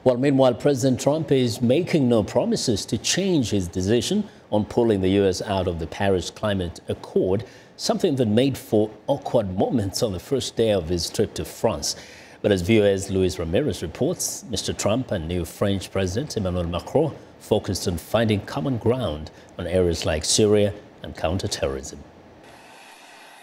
Well, meanwhile, President Trump is making no promises to change his decision on pulling the U.S. out of the Paris Climate Accord, something that made for awkward moments on the first day of his trip to France. But as VOA's Ramirez reports, Mr. Trump and new French President Emmanuel Macron focused on finding common ground on areas like Syria and counterterrorism.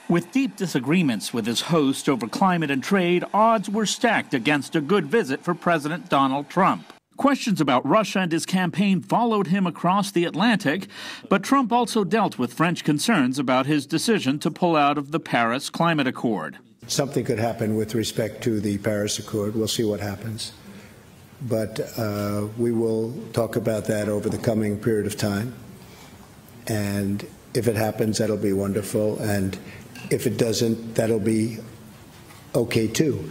With deep disagreements with his host over climate and trade, odds were stacked against a good visit for President Donald Trump. Questions about Russia and his campaign followed him across the Atlantic, but Trump also dealt with French concerns about his decision to pull out of the Paris Climate Accord. Something could happen with respect to the Paris Accord. We'll see what happens. But we will talk about that over the coming period of time. And if it happens, that'll be wonderful. And if it doesn't, that'll be okay too.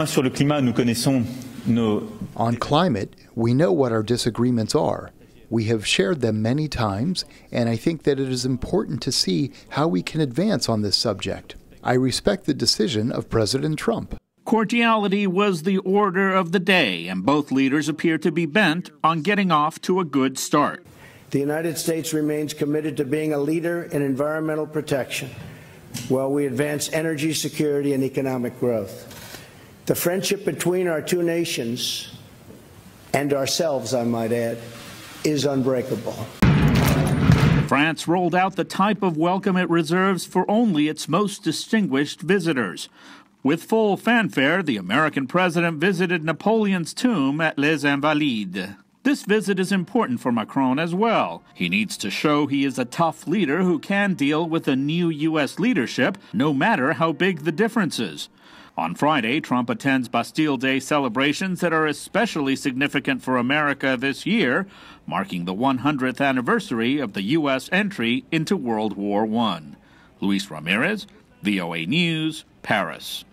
On climate, we know what our disagreements are. We have shared them many times, and I think that it is important to see how we can advance on this subject. I respect the decision of President Trump. Cordiality was the order of the day, and both leaders appear to be bent on getting off to a good start. The United States remains committed to being a leader in environmental protection while we advance energy security and economic growth. The friendship between our two nations, and ourselves, I might add, is unbreakable. France rolled out the type of welcome it reserves for only its most distinguished visitors. With full fanfare, the American president visited Napoleon's tomb at Les Invalides. This visit is important for Macron as well. He needs to show he is a tough leader who can deal with a new U.S. leadership, no matter how big the differences. On Friday, Trump attends Bastille Day celebrations that are especially significant for America this year, marking the 100th anniversary of the U.S. entry into World War I. Ramirez, VOA News, Paris.